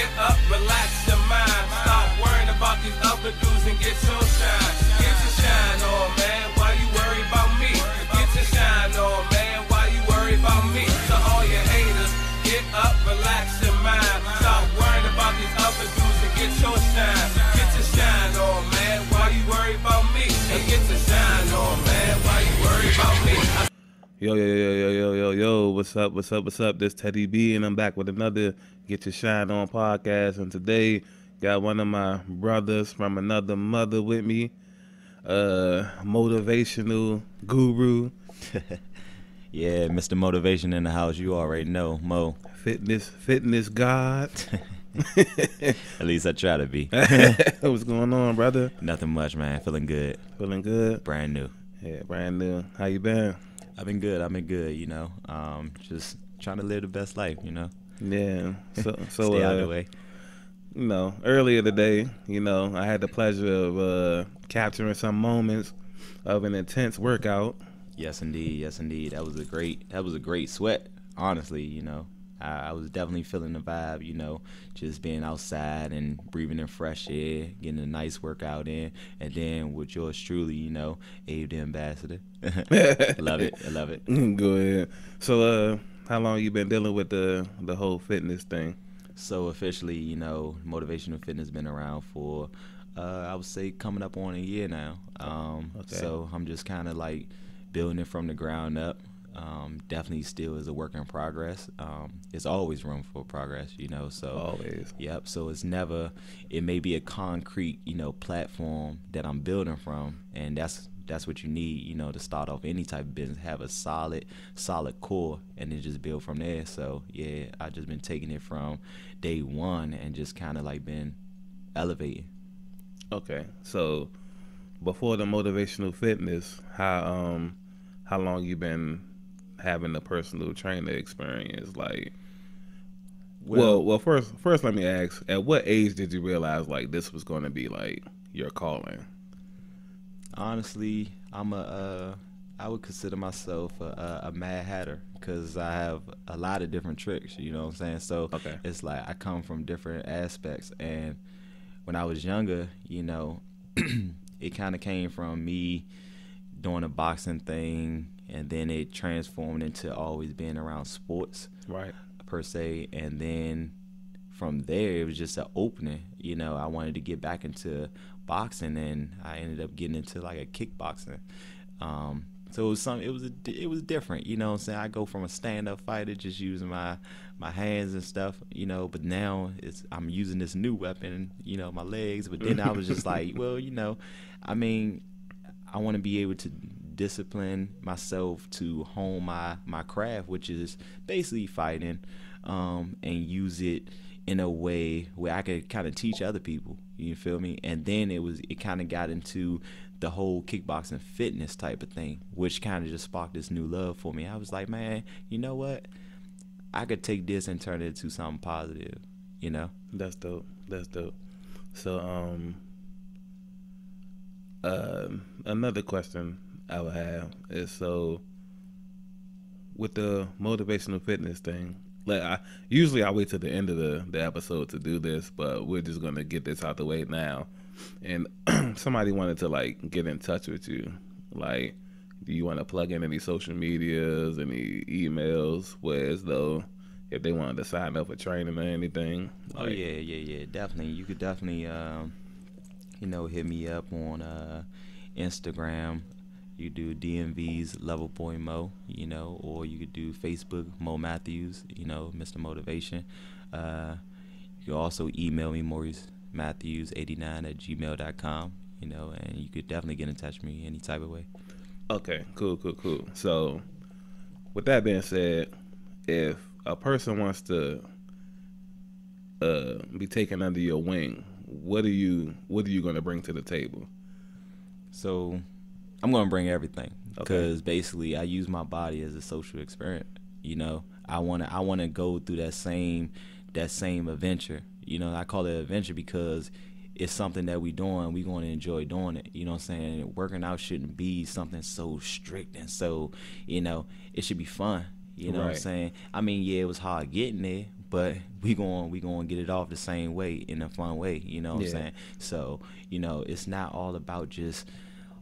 Get up, relax your mind. Stop worrying about these other dudes and get your shine. Get your shine on, man. Why you worry about me? Get your shine on, man. Why you worry about me? To all your haters, get up, relax your mind. Stop worrying about these other dudes and get your shine. Get your shine on, man. Why you worry about me? And get your shine on, man. Why you worry about me? Yo, what's up? This Teddy B, and I'm back with another Get Your Shine On podcast. And today, got one of my brothers from another mother with me, motivational guru. Yeah, Mr. Motivation in the house. You already know, Mo. Fitness god. At least I try to be. What's going on, brother? Nothing much, man. Feeling good. Feeling good? Brand new. Yeah, brand new. How you been? I've been good, you know. Just trying to live the best life, you know. Yeah. So Stay out of the way. You know, earlier today, you know, I had the pleasure of capturing some moments of an intense workout. Yes, indeed. That was a great sweat, honestly, you know. I was definitely feeling the vibe, you know, just being outside and breathing in fresh air, getting a nice workout in, and then with yours truly, you know, Abe the Ambassador. I love it. Go ahead. So, how long you been dealing with the whole fitness thing? So officially, you know, motivational fitness been around for, I would say, coming up on a year now. Okay. So I'm just kind of like building it from the ground up. Definitely still is a work in progress. It's always room for progress, you know. So always. Yep. So it may be a concrete, you know, platform that I'm building from, and that's what you need, you know, to start off any type of business. Have a solid core, and then just build from there. So yeah, I just been taking it from day one and just kind of like been elevating. Okay. So before the motivational fitness, how long you been having the personal trainer experience? Like, well, first let me ask, at what age did you realize like this was going to be like your calling? Honestly, I would consider myself a mad hatter because I have a lot of different tricks, you know what I'm saying? So okay. It's like I come from different aspects, and when I was younger, you know, it kind of came from me doing a boxing thing, and then it transformed into always being around sports, right, per se. And then from there, it was just an opening. You know, I wanted to get back into boxing, and I ended up getting into like a kickboxing. So it was it was different. You know what I'm saying? I go from a stand-up fighter just using my hands and stuff, you know, but now I'm using this new weapon, you know, my legs. But then I was just like, well, you know, I mean, I want to be able to discipline myself to hone my craft, which is basically fighting, and use it in a way where I could kind of teach other people. You feel me? And then it kind of got into the whole kickboxing fitness type of thing, which kind of just sparked this new love for me. I was like, man, you know what? I could take this and turn it into something positive, you know? That's dope. So, another question I would have is, so with the motivational fitness thing, like I wait till the end of the episode to do this, but we're just gonna get this out the way now. And somebody wanted to like get in touch with you. Like, do you want to plug in any social medias, any emails, whereas though if they wanted to sign up for training or anything? Like, oh yeah, definitely. You could definitely you know, hit me up on Instagram. You do DMV's Level Boy Mo, you know, or you could do Facebook, Mo Matthews, you know, Mr. Motivation. You can also email me, maurecematthews89@gmail.com, you know, and you could definitely get in touch with me any type of way. Okay, cool. So, with that being said, if a person wants to be taken under your wing, what are you going to bring to the table? So, I'm going to bring everything because basically I use my body as a social experiment. You know, I want to go through that same adventure. You know, I call it adventure because it's something that we're going to enjoy doing it. You know what I'm saying? Working out shouldn't be something so strict and so, you know, it should be fun. You know what I'm saying? I mean, yeah, it was hard getting there, but we going get it off the same way, in a fun way, you know what I'm saying? So, you know, it's not all about just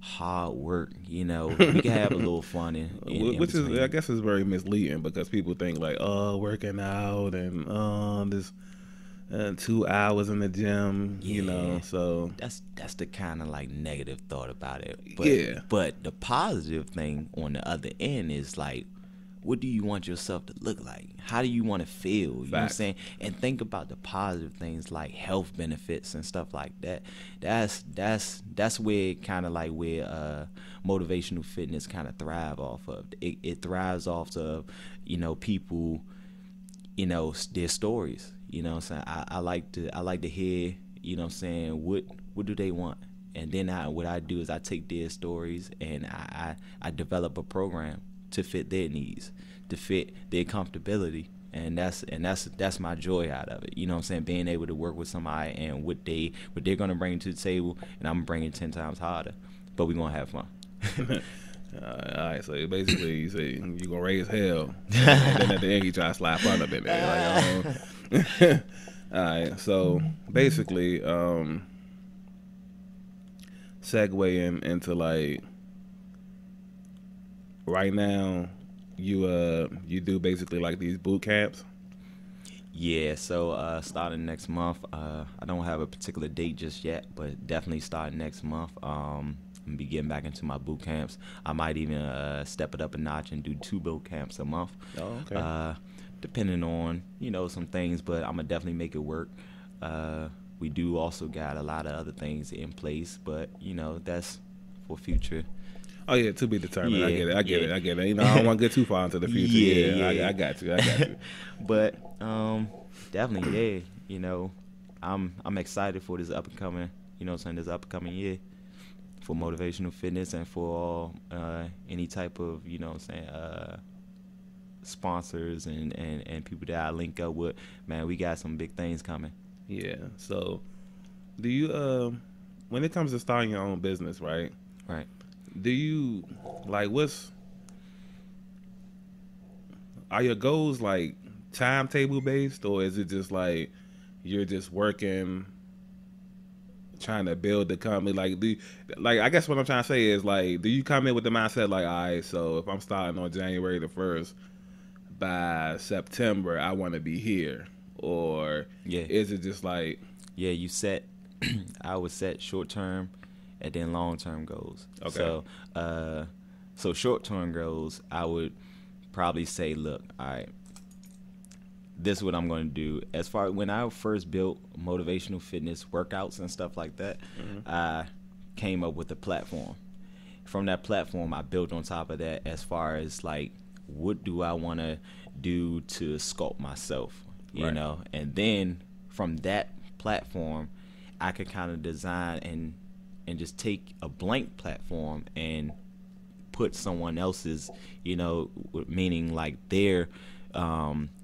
hard work, you know. We can have a little fun in which between. is, I guess, is very misleading, because people think like, oh, working out and this 2 hours in the gym, you know. So that's the kind of like negative thought about it. But, but the positive thing on the other end is like, what do you want yourself to look like? How do you want to feel? You know what I'm saying? And think about the positive things like health benefits and stuff like that. That's where kind of like where motivational fitness kind of thrive off of. It thrives off of, you know, people, you know, their stories. You know what I'm saying? I like to hear, you know what I'm saying, what do they want? And then what I do is I take their stories and I develop a program to fit their needs, to fit their comfortability, and that's my joy out of it. You know what I'm saying? Being able to work with somebody and what they're gonna bring to the table, and I'm bringing 10 times harder, but we're gonna have fun. All right, so basically you say you gonna raise hell, and then at the end you try to slide fun up in there. Like, all right, so basically, segue into like, right now, you do basically like these boot camps. Yeah, so starting next month, I don't have a particular date just yet, but definitely starting next month. I'm gonna be getting back into my boot camps. I might even step it up a notch and do 2 boot camps a month. Oh, okay. Depending on, you know, some things, but I'm gonna definitely make it work. We do also got a lot of other things in place, but you know, that's for future. Oh yeah, to be determined. Yeah, I get it. You know, I don't want to get too far into the future. Yeah. I got you. But definitely, yeah. You know, I'm excited for this upcoming, you know what I'm saying, this upcoming year for motivational fitness and for any type of, you know what I'm saying, sponsors and people that I link up with. Man, we got some big things coming. Yeah. So, do you when it comes to starting your own business, right? Right. Do you like are your goals like timetable based, or is it just like you're just working, trying to build the company? Like, I guess what I'm trying to say is like, do you come in with the mindset like, all right, so if I'm starting on January the 1st, by September I want to be here, or is it just like, you set I would set short term and then long term goals. Okay. So short term goals, I would probably say, look, all right, this is what I'm going to do. As far when I first built motivational fitness workouts and stuff like that, I came up with a platform. From that platform, I built on top of that as far as like, what do I want to do to sculpt myself, you know? And then from that platform, I could kind of design and just take a blank platform and put someone else's, you know, meaning like their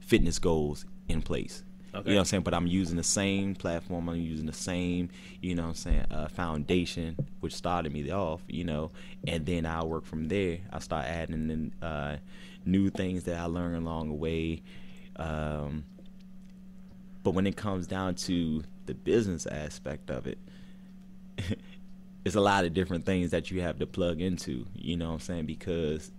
fitness goals in place. Okay. You know what I'm saying? But I'm using the same platform. I'm using the same, you know what I'm saying, foundation, which started me off, you know, and then I'll work from there. I start adding in new things that I learn along the way. But when it comes down to the business aspect of it, it's a lot of different things that you have to plug into, you know what I'm saying, because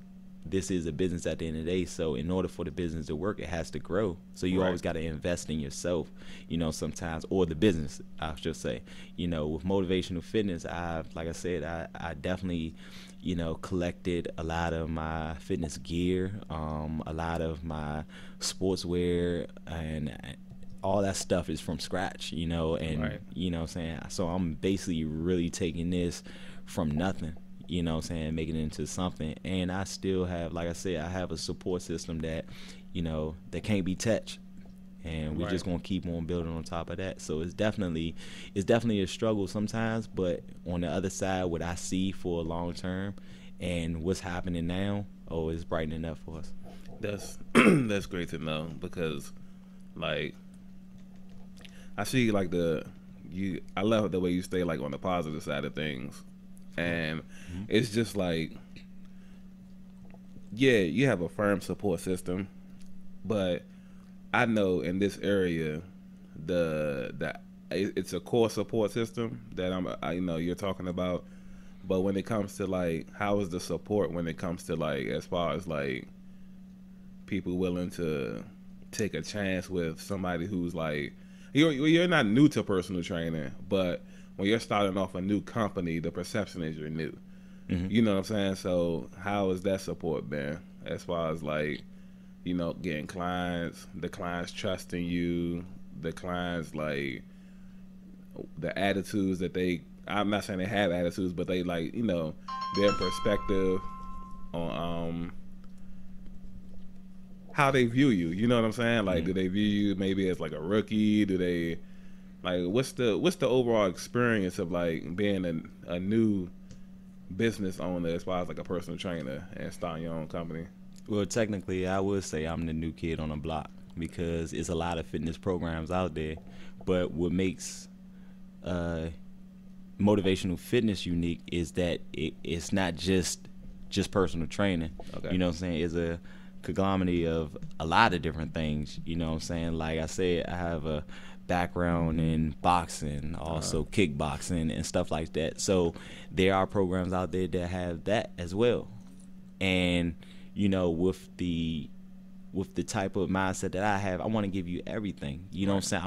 this is a business at the end of the day. So in order for the business to work, it has to grow. So you always got to invest in yourself, you know, sometimes, or the business, I should say. You know, with motivational fitness, like I said, I definitely, you know, collected a lot of my fitness gear, a lot of my sportswear, and all that stuff is from scratch, you know, and, you know what I'm saying? So I'm basically really taking this from nothing, you know what I'm saying, making it into something. And I still have, like I said, I have a support system that, you know, that can't be touched. And we're just going to keep on building on top of that. So it's definitely a struggle sometimes, but on the other side, what I see for a long term and what's happening now, it's brightening up for us. That's great to know, because like, I see like I love the way you stay like on the positive side of things, and it's just like, yeah, you have a firm support system, but I know in this area, it's a core support system that you're talking about. But when it comes to like, how is the support when it comes to like, as far as like people willing to take a chance with somebody who's like, you're not new to personal training, but when you're starting off a new company, the perception is you're new. Mm-hmm. You know what I'm saying? So how has that support been as far as like, getting clients, the clients trusting you, the clients like the attitudes that I'm not saying they have attitudes, but they like, their perspective on how they view you. You know what I'm saying? Like, do they view you maybe as like a rookie? Do they like what's the overall experience of like being a new business owner as far as like a personal trainer and starting your own company? Well, technically, I would say I'm the new kid on the block because it's a lot of fitness programs out there. But what makes motivational fitness unique is that it's not just personal training. Okay. You know what I'm saying? It's a conglomerate of a lot of different things. You know what I'm saying? Like I said, I have a background in boxing, also kickboxing and stuff like that. So there are programs out there that have that as well. And with the type of mindset that I have, I want to give you everything. You know what I'm saying?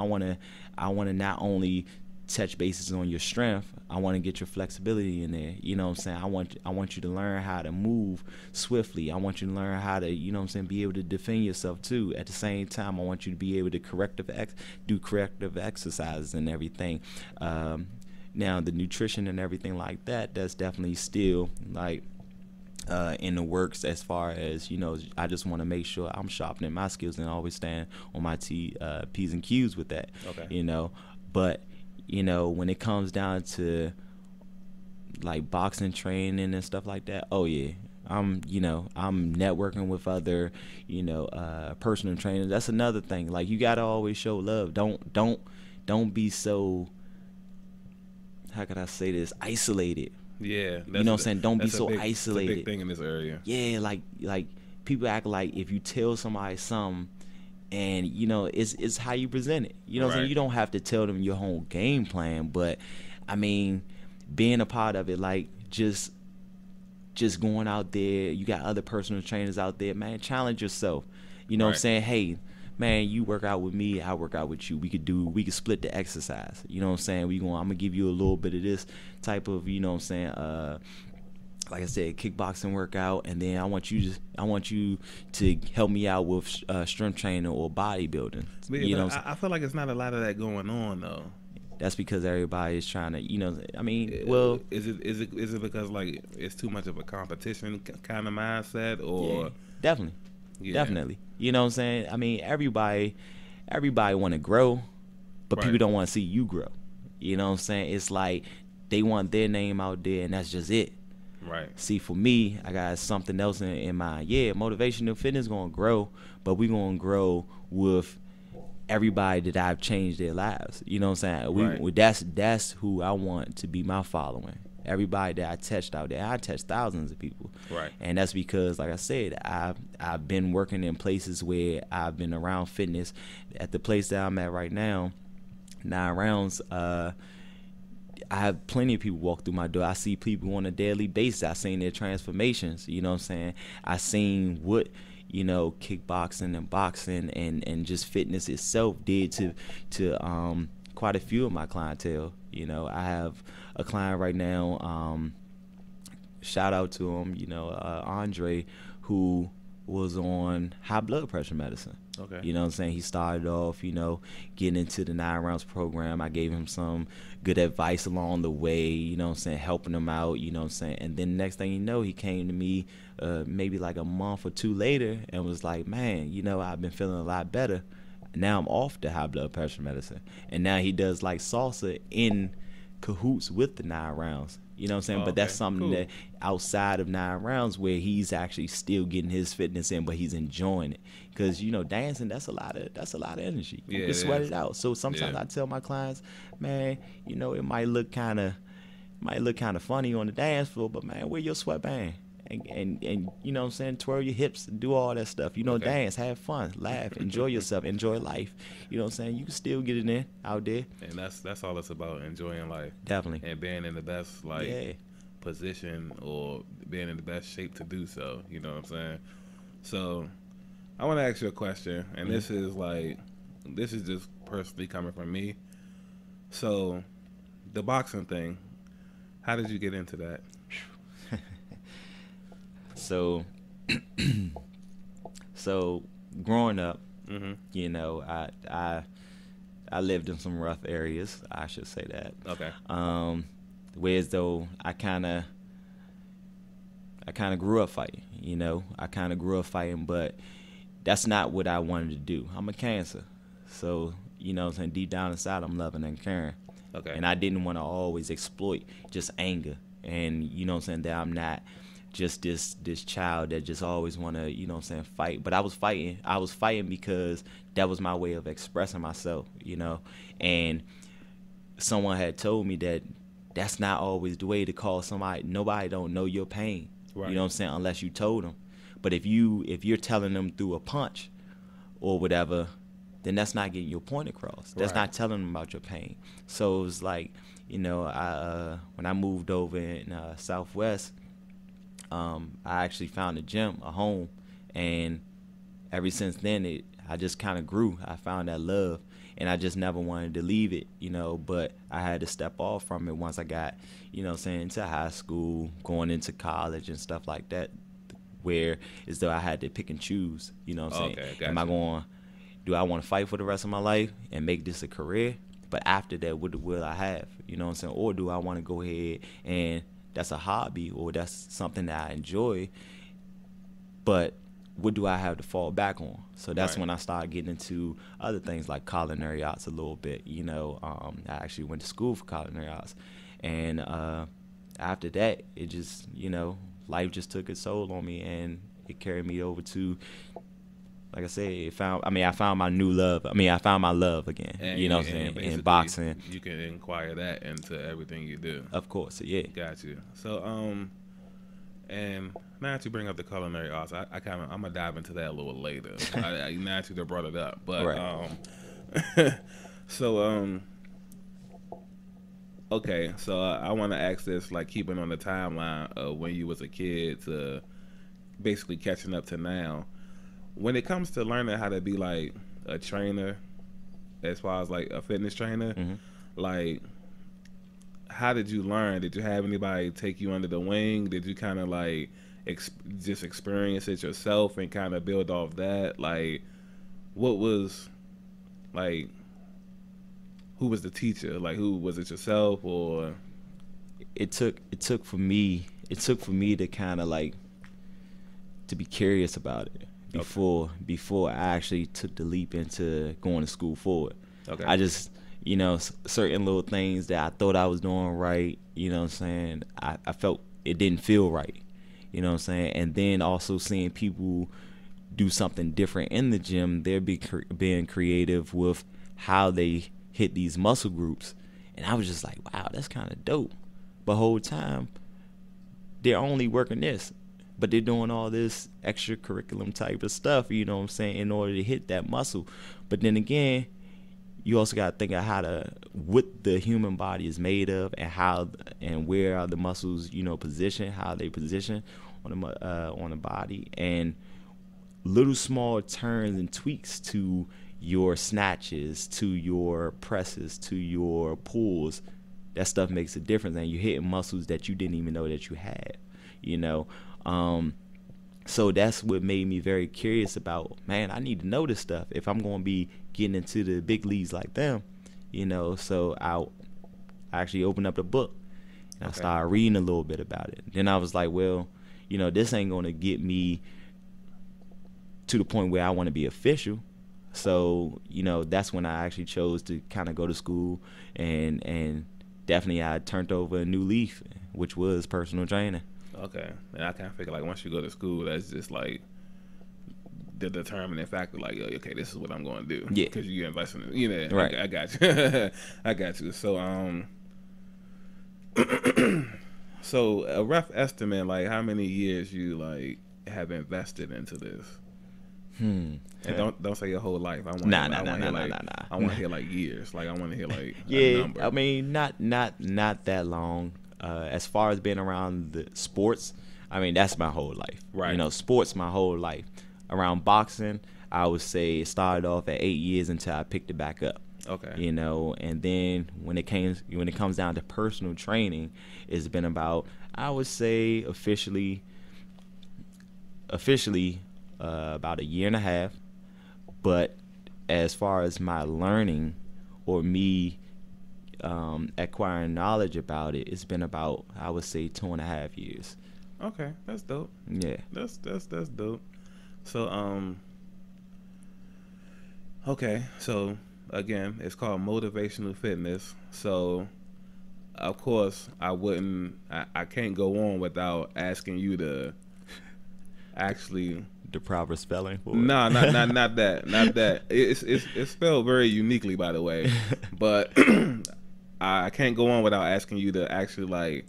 I want to not only touch bases on your strength, I want to get your flexibility in there. You know what I'm saying? I want you to learn how to move swiftly. I want you to learn how to, be able to defend yourself too. At the same time, I want you to be able to do corrective exercises and everything. Now the nutrition and everything like that's definitely still like in the works, as far as I just want to make sure I'm sharpening my skills and always stand on my P's and Q's with that. Okay. But when it comes down to like boxing training and stuff like that, oh yeah, I'm networking with other personal trainers. That's another thing. Like, you gotta always show love. Don't be so, how can I say this, isolated. Yeah, you know what I'm saying? Don't be so isolated. That's a big thing in this area. Yeah, like people act like if you tell somebody something, and it's how you present it. You know what I'm saying? You don't have to tell them your whole game plan, but I mean, being a part of it, like just going out there, you got other personal trainers out there, man, challenge yourself. You know what I'm saying? Hey, man, you work out with me, I work out with you. We could split the exercise. You know what I'm saying? I'm gonna give you a little bit of this type of, you know what I'm saying, like I said, kickboxing workout, and then I want you to help me out with strength training or bodybuilding. Yeah, I feel like it's not a lot of that going on though. That's because everybody is trying to, is it because like it's too much of a competition kind of mindset, or? Yeah, definitely. You know what I'm saying? I mean, everybody want to grow, but people don't want to see you grow. You know what I'm saying? It's like they want their name out there, and that's just it. Right. See, for me, I got something else in mind. Yeah, motivational fitness gonna grow, but we gonna grow with everybody that I've changed their lives. You know what I'm saying? That's who I want to be my following. Everybody that I touched out there, I touched thousands of people. Right. And that's because, like I said, I've been working in places where I've been around fitness. At the place that I'm at right now, 9 Rounds, I have plenty of people walk through my door. I see people on a daily basis. I seen their transformations. You know what I'm saying? I seen what kickboxing and boxing and just fitness itself did to quite a few of my clientele. I have a client right now, shout out to him, Andre, who was on high blood pressure medicine. Okay. You know what I'm saying? He started off, getting into the 9 Rounds program. I gave him some good advice along the way, you know what I'm saying, helping him out, you know what I'm saying. And then next thing you know, he came to me maybe like a month or 2 later and was like, man, I've been feeling a lot better. Now I'm off the high blood pressure medicine. And now he does like salsa in cahoots with the 9 Rounds. You know what I'm saying? But that's something that outside of 9 Rounds where he's actually still getting his fitness in, but he's enjoying it. Because, dancing, that's a lot of energy. You can sweat it out. So sometimes I tell my clients, man, it might look kind of funny on the dance floor, but man, wear your sweatband. and you know what I'm saying, twirl your hips, do all that stuff. You know, dance, have fun, laugh, enjoy yourself, enjoy life. You know what I'm saying? You can still get it in out there. And that's all it's about, enjoying life. Definitely. And being in the best position, or being in the best shape to do so. You know what I'm saying? So I want to ask you a question, and this is just personally coming from me. So the boxing thing, how did you get into that? So growing up, you know, I lived in some rough areas, I should say that. Okay. Whereas though I kind of grew up fighting, you know. I kind of grew up fighting, but that's not what I wanted to do. I'm a Cancer. So, you know what I'm saying, deep down inside, I'm loving and caring. Okay. And I didn't want to always exploit just anger. And, you know what I'm saying, that I'm not just this child that just always want to, you know what I'm saying, fight. But I was fighting because that was my way of expressing myself, you know. And someone had told me that that's not always the way to call somebody. Nobody don't know your pain. Right. You know what I'm saying, unless you told them. But if you're telling them through a punch or whatever, then that's not getting your point across. That's not telling them about your pain. So it was like, you know, when I moved over in Southwest, I actually found a gym, a home, and ever since then I just kind of grew. I found that love, and I just never wanted to leave it, you know, but I had to step off from it once I got, you know what I'm saying, into high school, going into college and stuff like that, where as though I had to pick and choose, you know what I'm saying. Okay, gotcha. Do I want to fight for the rest of my life and make this a career? But after that, what will I have? You know what I'm saying? Or do I want to go ahead and that's a hobby, or that's something that I enjoy, but what do I have to fall back on? So that's when I started getting into other things like culinary arts a little bit. You know, I actually went to school for culinary arts. And after that, it just, you know, life just took its toll on me, and it carried me over to, like I said, I found my new love. I found my love again. And you know what I'm saying? In boxing. You can inquire that into everything you do. Of course, yeah. Got you. So, and now that you bring up the culinary arts, I'm gonna dive into that a little later. Now that you brought it up, but so okay, so I want to ask this, like, keeping on the timeline of when you was a kid to basically catching up to now. When it comes to learning how to be like a trainer, as far as like a fitness trainer, like, how did you learn? Did you have anybody take you under the wing? Did you kind of like just experience it yourself and kind of build off that? Like, what was, like, who was the teacher? Like, who was it, yourself, or? It took for me to kind of like to be curious about it before I actually took the leap into going to school for it. Okay. I just, you know, certain little things that I thought I was doing right, you know what I'm saying, I felt it didn't feel right, you know what I'm saying. And then also seeing people do something different in the gym, they're being creative with how they hit these muscle groups, and I was just like, wow, that's kind of dope. But the whole time they're only working this, but they're doing all this extracurriculum type of stuff, you know what I'm saying, in order to hit that muscle. But then again, you also got to think of what the human body is made of, and how and where are the muscles, you know, positioned, how they position on the body, and little small turns and tweaks to your snatches, to your presses, to your pulls. That stuff makes a difference, and you're hitting muscles that you didn't even know that you had, you know. So that's what made me very curious about, man, I need to know this stuff if I'm going to be getting into the big leagues like them, you know. So I actually opened up the book, and I started reading a little bit about it. Then I was like, well, you know, this ain't going to get me to the point where I want to be official. So, you know, that's when I actually chose to kind of go to school, and definitely I turned over a new leaf, which was personal training. Okay. And I kind of figure, like, once you go to school, that's just like the determining factor. Like, okay, this is what I'm going to do. Yeah. Because you're investing in it. You know, right. I got you. I got you. So, So a rough estimate, like how many years you like have invested into this? And don't say your whole life. I want Nah. I want to hear like years. Like I want to hear like a Yeah, number. I mean, not that long. As far as being around the sports, I mean, that's my whole life. Right. You know, sports my whole life. Around boxing, I would say it started off at 8 years until I picked it back up. Okay. You know, and then when it comes down to personal training, it's been about, I would say officially about a year and a half. But as far as my learning or me acquiring knowledge about it, it's been about, I would say, 2.5 years. Okay, that's dope. Yeah. That's dope. So okay, so again, it's called motivational fitness. So of course I can't go on without asking you to actually The proper spelling for it. No, not that. It's spelled very uniquely, by the way. But I can't go on without asking you to actually like.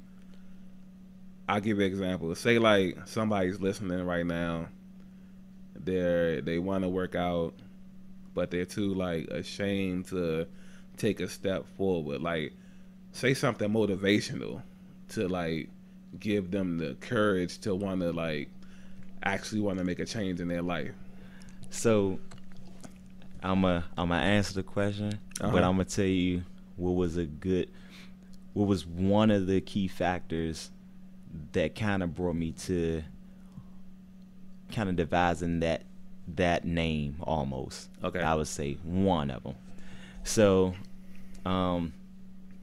I'll give you an example. Say like somebody's listening right now. They want to work out, but they're too like ashamed to take a step forward. Like, say something motivational to like give them the courage to want to like actually want to make a change in their life. So I'm a answer the question, but I'm gonna tell you what was one of the key factors that kind of brought me to kind of devising that name almost. Okay. I would say one of them. So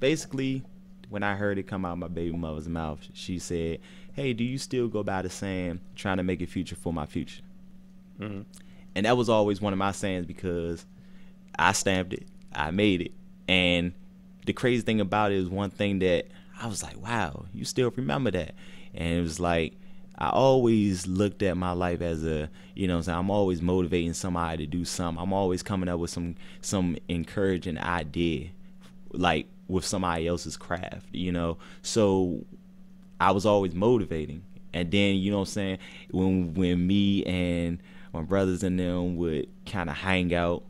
basically, when I heard it come out of my baby mother's mouth, she said, "Hey, do you still go by the saying, trying to make a future for my future?" Mm-hmm. And that was always one of my sayings because I stamped it, I made it. And the crazy thing about it is one thing that I was like, wow, you still remember that. And it was like, I always looked at my life as a, you know what I'm saying, I'm always motivating somebody to do something. I'm always coming up with some encouraging idea, like with somebody else's craft, you know. So I was always motivating. And then, you know what I'm saying, when me and my brothers and them would kind of hang out,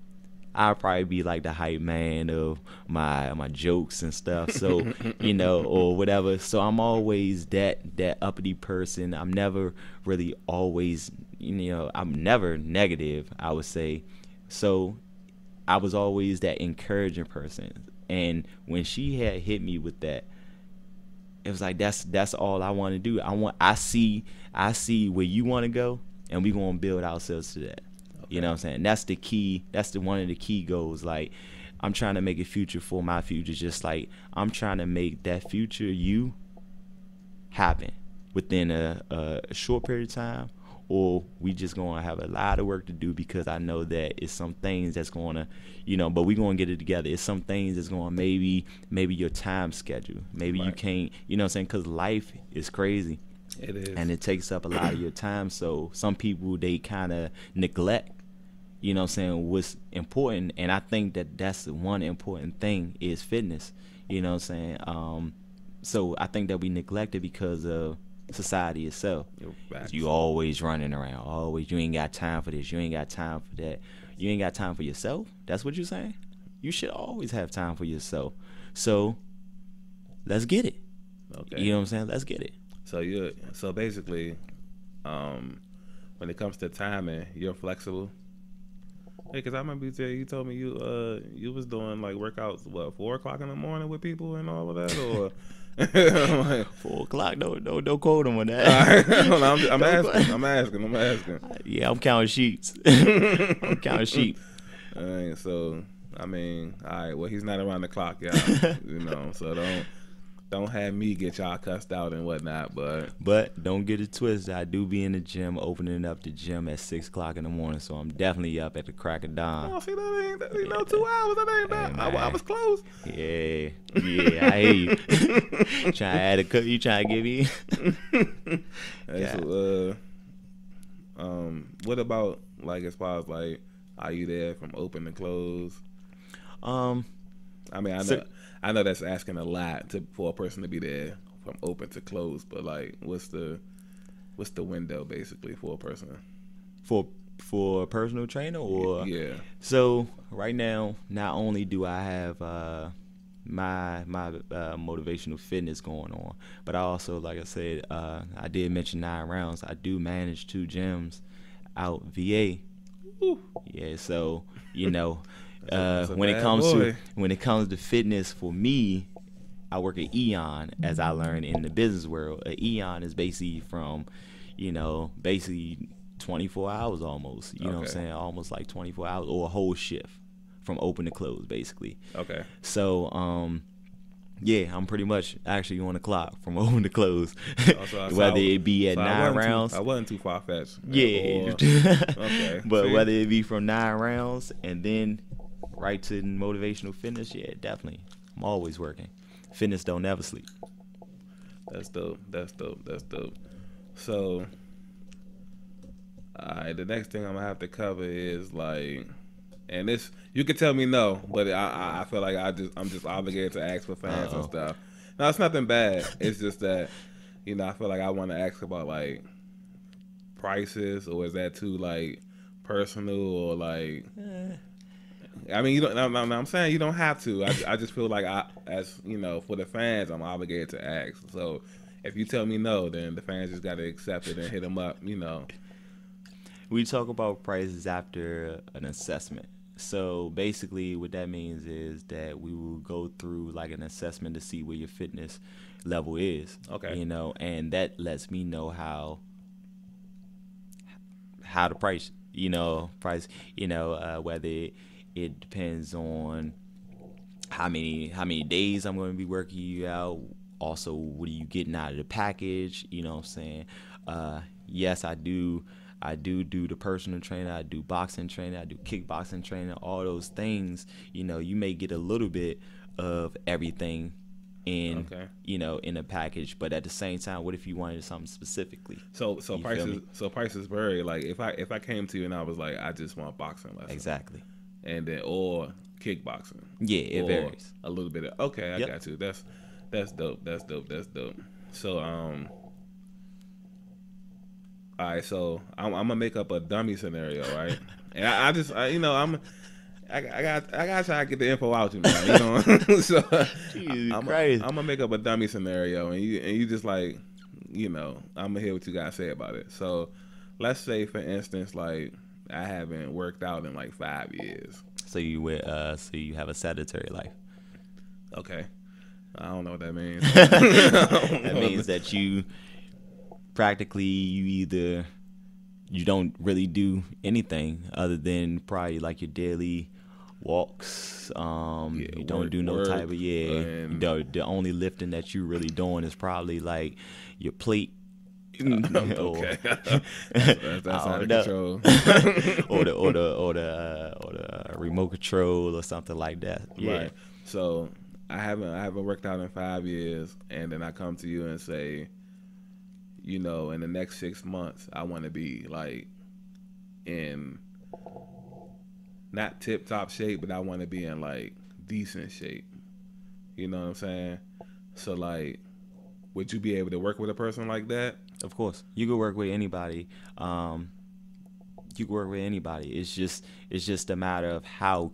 I'd probably be like the hype man of my jokes and stuff. So, you know, or whatever. So I'm always that uppity person. I'm never really always, you know, I'm never negative, I would say. So I was always that encouraging person. And when she had hit me with that, it was like that's all I want to do. I see where you want to go, and we're gonna build ourselves to that. You know what I'm saying? That's the key. That's one of the key goals. Like, I'm trying to make a future for my future. Just like I'm trying to make that future you happen within a short period of time, or we just gonna have a lot of work to do, because I know that it's some things that's gonna, you know, but we gonna get it together. It's some things that's gonna maybe your time schedule. Maybe you can't, you know what I'm saying? Because life is crazy. It is. And it takes up a lot of your time. So some people, they kind of neglect, you know what I'm saying, what's important. And I think that that's the one important thing is fitness. You know what I'm saying? So I think that we neglect it because of society itself. You always running around. Always, you ain't got time for this. You ain't got time for that. You ain't got time for yourself? That's what you're saying? You should always have time for yourself. So let's get it. Okay. You know what I'm saying? Let's get it. So basically, when it comes to timing, you're flexible. Hey, cause I remember you told me you was doing like workouts 4:00 in the morning with people and all of that, or 4:00. Don't quote him on that. I'm asking. Yeah, I'm counting sheets. I'm counting sheep. So I mean, all right. Well, he's not around the clock, y'all. You know, so don't have me get y'all cussed out and whatnot, but don't get it twisted. I do be in the gym, opening up the gym at 6:00 in the morning, so I'm definitely up at the crack of dawn. Oh, see, that ain't 2 hours. That ain't that. I was close. Yeah, I hear you. Trying to add a cook, you trying to give me? So, what about like as far as like, are you there from open to close? I mean, I know that's asking a lot for a person to be there from open to close, but like, what's the window basically for a person? For a personal trainer, or yeah. So right now, not only do I have my motivational fitness going on, but I also, like I said, I did mention 9 rounds. I do manage 2 gyms out VA. Ooh. Yeah, so you know, that's a when it bad comes to fitness for me, I work at Eon, as I learned in the business world. Eon is basically from, basically 24 hours almost. You know what I'm saying? Almost like 24 hours or a whole shift from open to close, basically. Okay. So, yeah, I'm pretty much actually on the clock from open to close, So whether it be at 9 rounds. I wasn't too far fetched. Yeah. Okay. But See? whether it be from 9 rounds and then right to motivational fitness, yeah, definitely. I'm always working. Fitness don't never sleep. That's dope. So, alright, the next thing I'm gonna have to cover is like, and this you can tell me no, but I feel like I'm just obligated to ask for fans and stuff. No, it's nothing bad. It's just that, I feel like I want to ask about like prices, or is that too like personal, or like? I mean, you don't. I'm saying you don't have to. I just feel like for the fans, I'm obligated to ask. So if you tell me no, then the fans just got to accept it and hit them up. We talk about prices after an assessment. So basically what that means is that we will go through like an assessment to see where your fitness level is. Okay. And that lets me know how to price, whether it depends on how many days I'm going to be working you out. Also, what are you getting out of the package? You know what I'm saying? Yes, I do the personal training. I do boxing training. I do kickboxing training. All those things, you may get a little bit of everything in in a package, but at the same time, what if you wanted something specifically? So prices vary. Like if I came to you and I was like, I just want boxing lessons. Exactly. And then or kickboxing. Yeah, it varies. A little bit of I got you. That's dope. That's dope. So all right, so I'm gonna make up a dummy scenario, right? And I gotta try to get the info out, man. So I'm gonna make up a dummy scenario, and you just like, I'm gonna hear what you guys say about it. So let's say, for instance, like I haven't worked out in like 5 years. So you have a sedentary life. Okay, I don't know what that means. That means that you practically you don't really do anything other than probably like your daily walks. You don't do no type of the only lifting that you really doing is probably like your plate. Okay. That's out of control. or the remote control or something like that. Yeah. Right. So I haven't worked out in 5 years, and then I come to you and say, in the next 6 months, I want to be like in not tip top shape, but I want to be in like decent shape. You know what I'm saying? So like, would you be able to work with a person like that? Of course, you could work with anybody. It's just a matter of how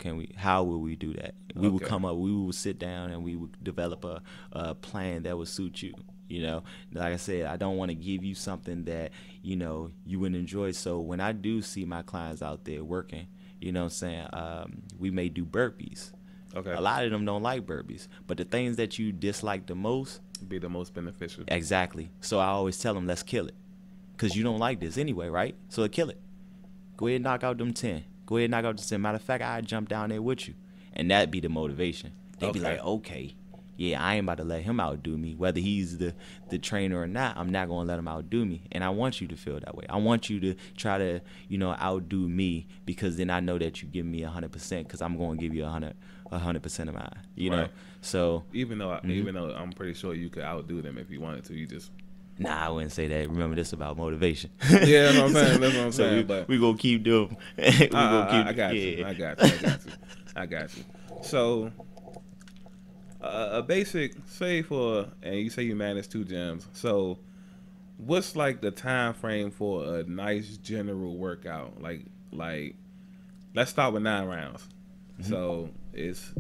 will we do that? We will sit down and we would develop a plan that would suit you. Like I said, I don't want to give you something that you wouldn't enjoy. So when I do see my clients out there working, we may do burpees. Okay. A lot of them don't like burpees, but the things that you dislike the most be the most beneficial. Exactly. So I always tell them, let's kill it, because you don't like this anyway, right? So kill it. Go ahead and knock out them 10. Go ahead and knock out the 10. Matter of fact, I jump down there with you, and that'd be the motivation. They'd be like, okay, yeah, I ain't about to let him outdo me. Whether he's the trainer or not, I'm not going to let him outdo me. And I want you to feel that way. I want you to try to, outdo me, because then I know that you give me 100%, because I'm going to give you 100% of mine. You know? So even though I'm pretty sure you could outdo them if you wanted to, you just... Nah, I wouldn't say that. Remember, this is about motivation. Yeah, that's what I'm saying. That's what I'm saying. So we gonna keep doing. I got you. So A basic, say for, and you say you manage 2 gyms. So, what's like the time frame for a nice general workout? Like, let's start with 9 rounds. So it's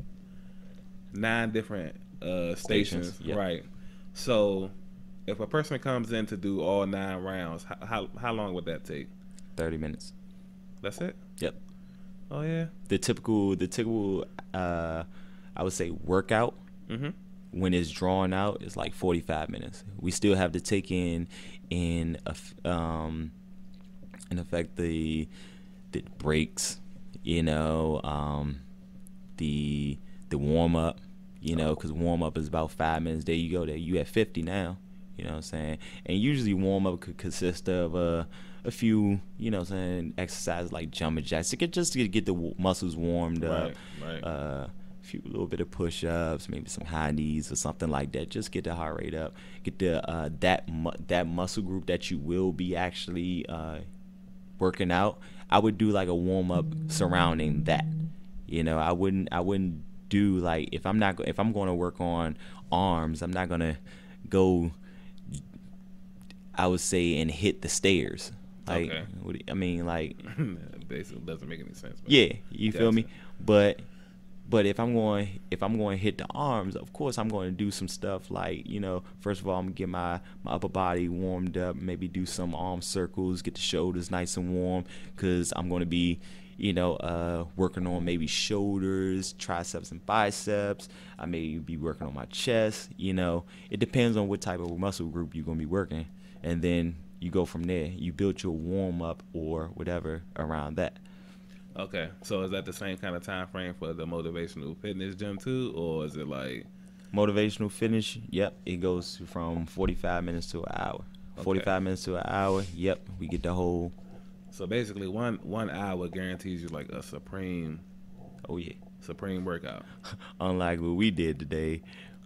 9 different stations, Yep. right? So, if a person comes in to do all 9 rounds, how long would that take? 30 minutes. That's it. Yep. Oh yeah. The typical I would say workout Mhm. when it's drawn out is like 45 minutes. We still have to take in effect the breaks, you know, the warm up, you know, because warm up is about 5 minutes. There you go. There you at 50 now. You know what I'm saying? And usually warm up could consist of a few, you know what I'm saying, exercises like jumping jacks to get the muscles warmed up. Right. A little bit of push-ups, maybe some high knees or something like that. Just get the heart rate up. Get the that muscle group that you will be actually working out. I would do like a warm-up surrounding that. You know, I wouldn't do like if I'm going to work on arms, I'm not going to go, I would say, and hit the stairs. Like, Okay. I mean, like, Basically, doesn't make any sense. But yeah, you feel me? Gotcha. But if I'm going to hit the arms, of course I'm going to do some stuff like, you know, first of all I'm gonna get my upper body warmed up, maybe do some arm circles, get the shoulders nice and warm, because I'm going to be, you know, working on maybe shoulders, triceps and biceps. I may be working on my chest. You know, it depends on what type of muscle group you're going to be working, and then you go from there. You build your warm up or whatever around that. Okay, so is that the same kind of time frame for the motivational fitness gym too, or is it like Motivational fitness? Yep, it goes from 45 minutes to an hour. Okay. 45 minutes to an hour. Yep, we get the whole. so basically 1 hour guarantees you like a supreme Oh yeah. workout? Unlike what we did today,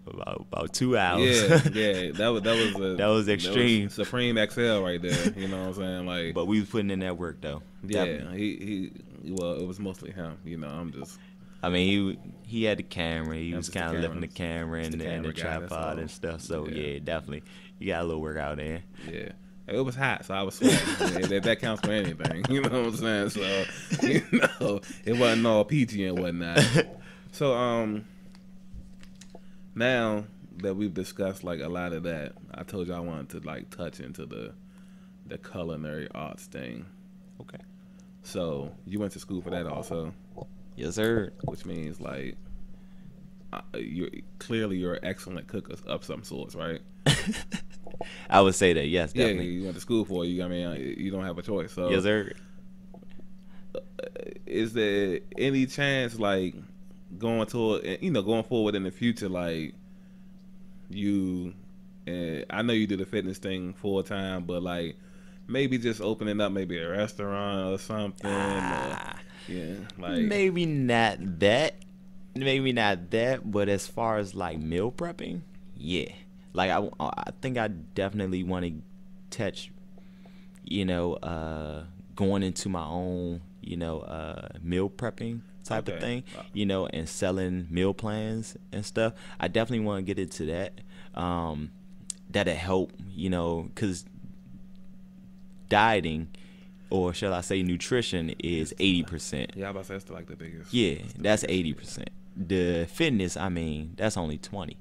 about 2 hours. Yeah, that was That was extreme. supreme XL right there. You know what I'm saying? Like, But we was putting in that work though. yeah, Definitely. well, it was mostly him. You know, I'm just I mean, he had the camera. He Yeah, was just the kind of lifting camera. the camera Just and the the camera guy, that's tripod all. and stuff. So Yeah. yeah, definitely, you got a little workout in. yeah. It was hot, so I was sweating. that counts for anything. You know what I'm saying? So, you know, it wasn't all peachy and whatnot. So, now that we've discussed like a lot of that, I told you I wanted to like touch into the culinary arts thing. Okay. So you went to school for that also, Yes, sir. which means like you're an excellent cook of some sorts, right? I would say that. Yes, Yeah, definitely. you went to school for it. I mean, you don't have a choice. So Yes, sir. is there any chance like going forward in the future, like I know you do the fitness thing full time, but like maybe just opening up maybe a restaurant or something, or, yeah, like Maybe not that. But as far as like meal prepping, yeah. Like I think I definitely want to touch, you know, going into my own, you know, meal prepping type of Okay. thing, you know, and selling meal plans and stuff. I definitely want to get into that. That'll help, you know, because dieting, or shall I say nutrition, is 80%. yeah, I was about to say that's like the biggest. Yeah, the that's biggest. 80%. The fitness, I mean, that's only 20.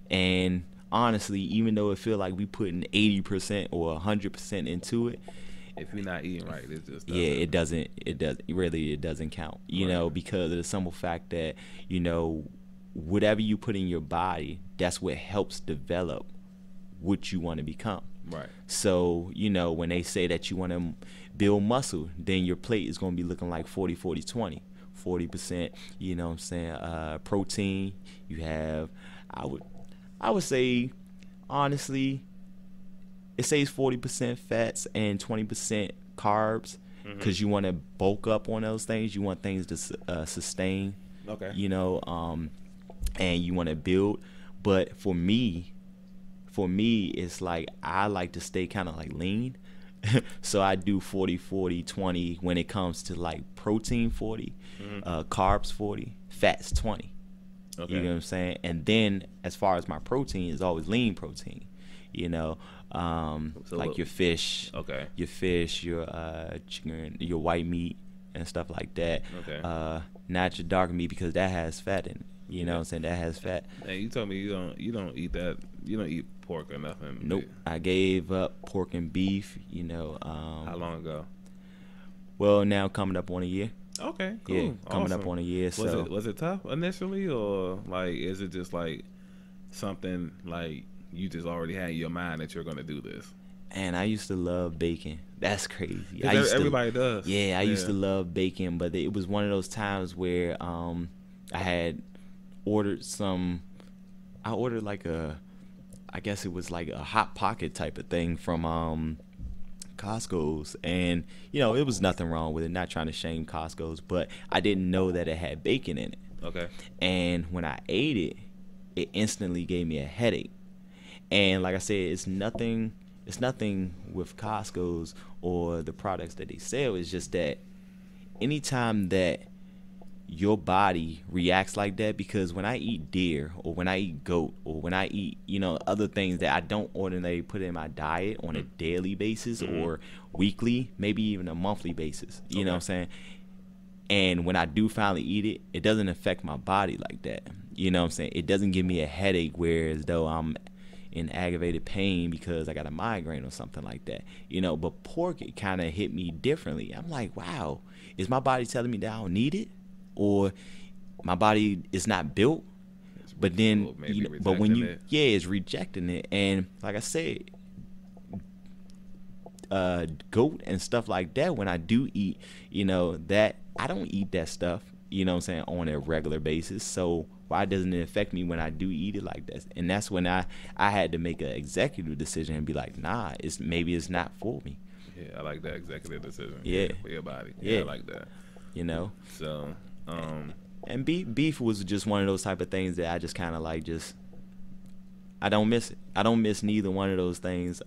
And honestly, even though it feel like we putting 80% or 100% into it, If you're not eating right, it just yeah, it doesn't count, you know, because of the simple fact that, you know, whatever you put in your body, that's what helps develop what you want to become. right. So, you know, when they say that you want to build muscle, then your plate is going to be looking like 40-40-20. 40%, you know what I'm saying, protein. You have, I would say, honestly, it says 40% fats and 20% carbs, because you want to bulk up on those things. You want things to sustain, Okay. you know, and you want to build. But for me, it's like I like to stay kind of like lean. So I do 40-40-20 when it comes to like protein 40, carbs 40, fats 20. Okay. You know what I'm saying? And then as far as my protein, is always lean protein. You know, So like what- your fish, Okay. your chicken, your white meat and stuff like that. Okay. Not your dark meat because that has fat in it. You know what I'm saying? That has fat. Hey, you told me you don't eat that. You don't eat pork or nothing. Nope. I gave up pork and beef. You know. How long ago? Well, now coming up on a year. Okay. Cool. Yeah, coming up Awesome. on a year. So Was it tough initially, or like is it just like something like you just already had in your mind that you're gonna do this? and I used to love bacon. That's crazy. 'Cause everybody does. Yeah, I used to love bacon, but it was one of those times where I had ordered some. I ordered like I guess it was like a hot pocket type of thing from Costco's, and you know it was nothing wrong with it. Not trying to shame Costco's, but I didn't know that it had bacon in it. Okay. And when I ate it, it instantly gave me a headache. And like I said, it's nothing with Costco's or the products that they sell. It's just that anytime that your body reacts like that, because when I eat deer or when I eat goat or when I eat, you know, other things that I don't ordinarily put in my diet on a daily basis or weekly, maybe even a monthly basis, you know what I'm saying? And when I do finally eat it, it doesn't affect my body like that. You know what I'm saying? It doesn't give me a headache whereas though I'm in aggravated pain because I got a migraine or something like that. You know, but pork, it kind of hit me differently. I'm like, wow, is my body telling me that I don't need it? Or my body is not built? But then, maybe but when you, rejecting it. yeah, it's rejecting it. And like I said, goat and stuff like that, when I do eat, you know, that I don't eat that stuff, you know what I'm saying, on a regular basis. So why doesn't it affect me when I do eat it like that? And that's when I had to make an executive decision and be like, nah, maybe it's not for me. Yeah, I like that executive decision. Yeah. For your body. Yeah. I like that. You know? So, And beef was just one of those type of things that I just kind of like I don't miss it. I don't miss neither one of those things.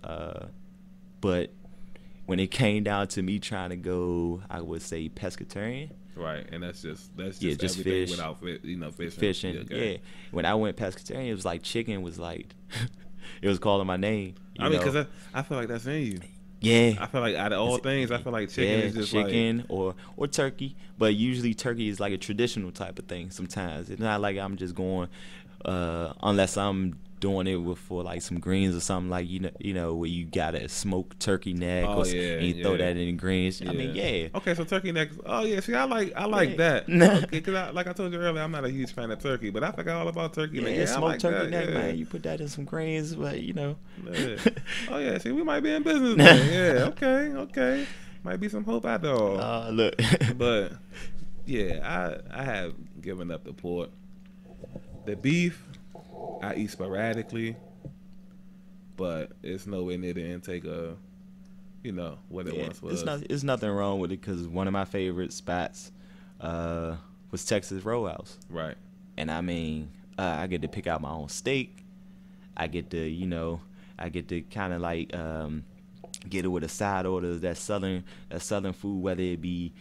But when it came down to me trying to go, I would say pescatarian. right, and that's just just everything fish. without fishing. Fishing, Okay. yeah. When I went pescatarian, it was like chicken was like, it was calling my name. I mean, because I feel like that's in you. Yeah. I feel like out of all things, I feel like chicken is just chicken or turkey, but usually turkey is like a traditional type of thing. Sometimes it's not like I'm just going, unless I'm doing it for like some greens or something, like you know where you got a smoked turkey neck Oh, or yeah, and you throw yeah. that in the greens. I mean, yeah. Okay, so turkey neck. Oh yeah, see, I like Yeah. that. Nah. Because like I told you earlier, I'm not a huge fan of turkey, but I forgot all about turkey neck. Yeah, Yeah, I smoked like turkey that. neck, yeah. man. You put that in some greens, but you know. Yeah. Oh yeah, see, we might be in business. Then. Yeah, okay. Might be some hope after all. Look. But yeah, I have given up the pork. The beef, I eat sporadically, but it's nowhere near the intake of, what it once was. It's nothing wrong with it because one of my favorite spots was Texas Roadhouse. Right. And I mean, I get to pick out my own steak. I get to kind of like get it with a side order, that southern food, whether it be,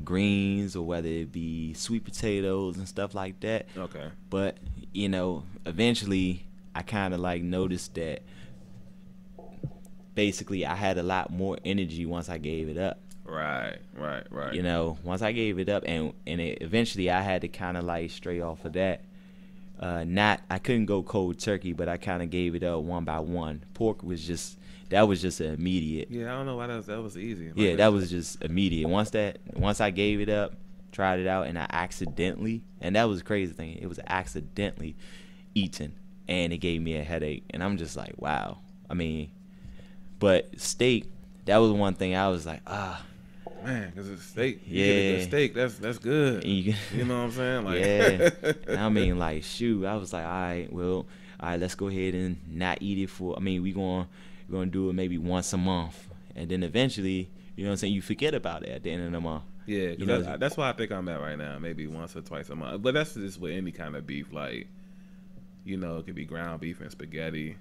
greens or whether it be sweet potatoes and stuff like that. Okay. But, eventually I kind of like noticed that basically I had a lot more energy once I gave it up. Right. Once I gave it up and eventually I had to kind of like stray off of that. I couldn't go cold turkey, but I kind of gave it up one by one. Pork was just an immediate. Yeah, I don't know why that was easy. Yeah, that was just immediate. Once I gave it up, tried it out, and I accidentally, and that was the crazy thing, it was accidentally eaten, and it gave me a headache, and I'm just like, wow. I mean, but steak, that was one thing I was like, man, because it's steak. Yeah. You get a good steak, that's good. You know what I'm saying? Like, yeah. And I mean, like, shoot, I was like, all right, let's go ahead and not eat it we're going to do it maybe once a month. And then eventually, you know what I'm saying, you forget about it at the end of the month. Yeah, that's why I think I'm at right now, maybe once or twice a month. But that's just with any kind of beef, like, it could be ground beef and spaghetti.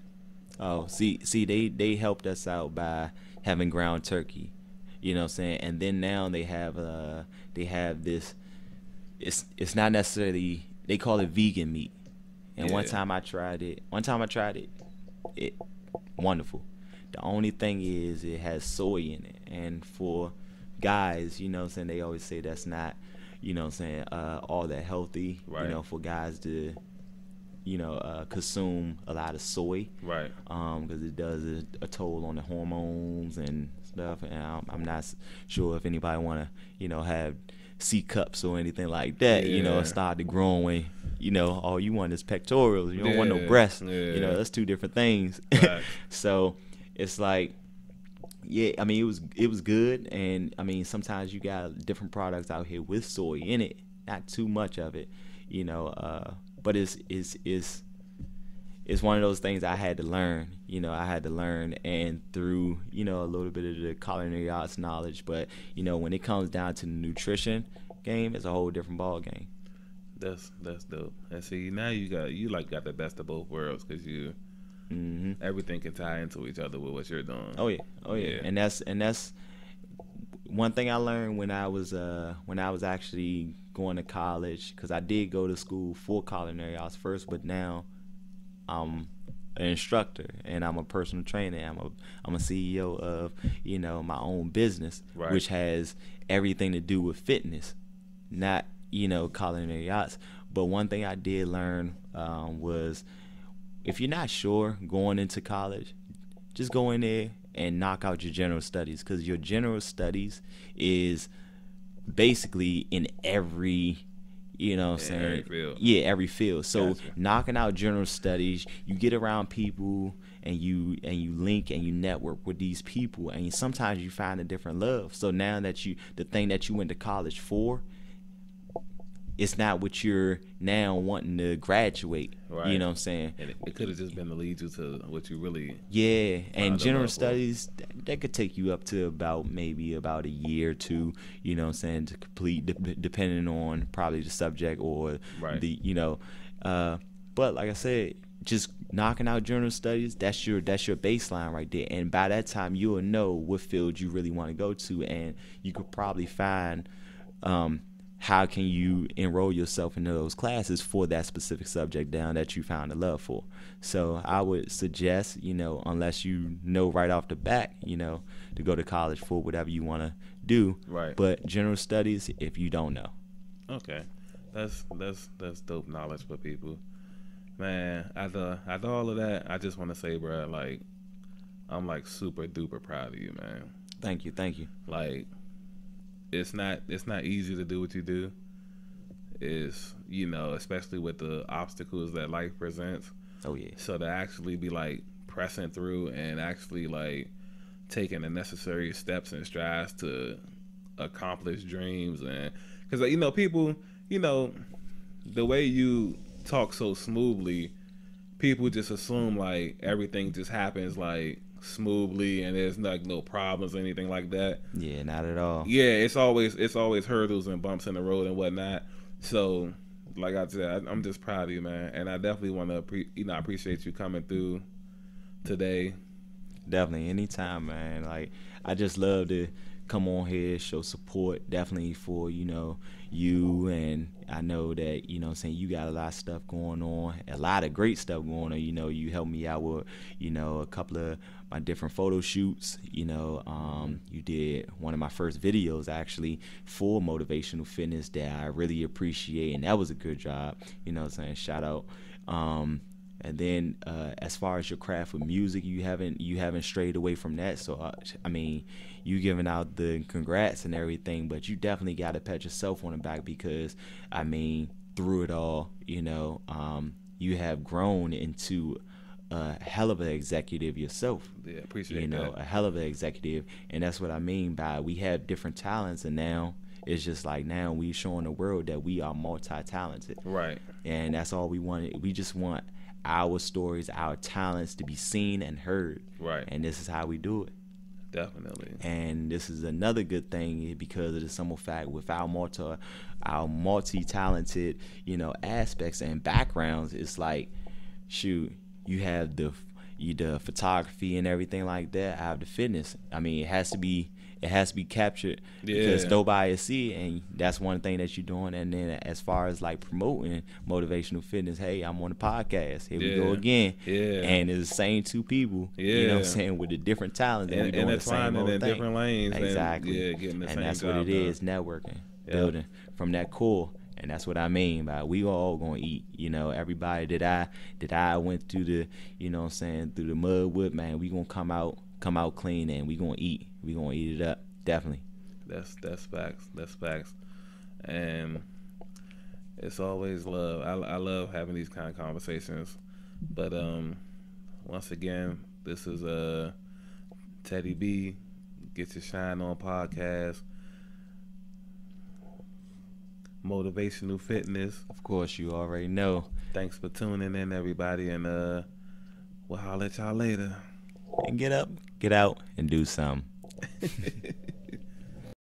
Oh, see, they helped us out by having ground turkey. You know what I'm saying? And then now they have this, it's not necessarily they call it vegan meat. And Yeah. one time I tried it, it wonderful. The only thing is it has soy in it. And for guys, you know what I'm saying, they always say that's not, you know what I'm saying, all that healthy, Right. you know, for guys to, you know, consume a lot of soy. Right. Because it does a toll on the hormones and stuff. And I'm not sure if anybody want to, you know, have C cups or anything like that, you know, Yeah. start to growing. You know, all you want is pectorals. You don't want no Yeah, breasts. yeah. You know, that's two different things. Right. So it's like, yeah, I mean, it was good. And I mean, sometimes you got different products out here with soy in it, not too much of it, you know. But it's one of those things I had to learn. You know, I had to learn, and through, you know, a little bit of the culinary arts knowledge. But you know, when it comes down to the nutrition game, it's a whole different ball game. That's dope. And see, now you got the best of both worlds, because you everything can tie into each other with what you're doing. Oh yeah. Yeah. And that's one thing I learned when I was actually going to college, because I did go to school for culinary arts first, but now I'm an instructor and I'm a personal trainer. I'm a CEO of, you know, my own business, Right. which has everything to do with fitness, not, you know, culinary arts. But one thing I did learn was, if you're not sure going into college, just go in there and knock out your general studies, because your general studies is basically in every, you know what I'm saying? Every field. Yeah, every field. So Gotcha. knocking out general studies, you get around people and you link and you network with these people, and sometimes you find a different love. So now that the thing that you went to college for, it's not what you're now wanting to graduate. Right. You know what I'm saying? And it could have just been to lead you to what you really. Yeah, and a general love for. studies, that could take you up to maybe about a year or two, you know what I'm saying, to complete, depending on probably the subject or Right. the, you know. But like I said, just knocking out general studies, that's your baseline right there. And by that time, you'll know what field you really want to go to, and you could probably find how can you enroll yourself into those classes for that specific subject down that you found a love for. So I would suggest, you know, unless you know right off the bat, you know, to go to college for whatever you want to do. Right. But general studies, if you don't know. Okay, that's dope knowledge for people. Man, after all of that, I just want to say, bro, like, I'm like super duper proud of you, man. Thank you. Like, it's not easy to do what you do. It's, you know, especially with the obstacles that life presents. Oh yeah. So to actually be like pressing through and actually like taking the necessary steps and strides to accomplish dreams, and because, you know, people, you know, the way you talk so smoothly, people just assume like everything just happens like smoothly and there's like no problems or anything like that. Yeah, not at all. Yeah, it's always hurdles and bumps in the road and whatnot. So, like I said, I'm just proud of you, man, and I definitely want to appreciate you coming through today. Definitely, anytime, man. Like, I just love to come on here, show support, definitely for, you know, you, and I know that, you know what I'm saying, you got a lot of stuff going on, a lot of great stuff going on. You know, you helped me out with, you know, a couple of my different photo shoots. You know, you did one of my first videos actually for motivational fitness that I really appreciate, and that was a good job. You know what I'm saying, shout out. And then as far as your craft with music, you haven't strayed away from that. So I mean, you giving out the congrats and everything, but you definitely got to pat yourself on the back, because I mean, through it all, you know, you have grown into a hell of an executive yourself. Yeah, appreciate you know, that. a hell of an executive, and that's what I mean by we have different talents, and now it's just like now we showing the world that we are multi-talented. Right. And that's all we want. We just want our stories, our talents to be seen and heard. Right. And this is how we do it. Definitely. And this is another good thing, because of the simple fact with our multi-talented, you know, aspects and backgrounds, it's like, shoot, you have the photography and everything like that. I have the fitness. I mean, it has to be It has to be captured because nobody will see it, and that's one thing that you're doing. And then as far as like promoting motivational fitness, hey, I'm on the podcast. Here we go again. And it's the same two people, you know what I'm saying, with the different talents, and we doing the same old in thing. different lanes. Exactly. And, getting the and same that's job what it done. is, networking, building from that core. And that's what I mean by we all gonna eat. You know, everybody that I went through the, you know what I'm saying, through the mud with, man, we gonna come out clean, and we gonna eat. We gonna eat it up. Definitely. That's facts. That's facts. And it's always love. I love having these kind of conversations. But once again, this is Teddy B, Get Your Shine On podcast. Motivational fitness. Of course, you already know. Thanks for tuning in, everybody, and we'll holler at y'all later. And get up, get out, and do something.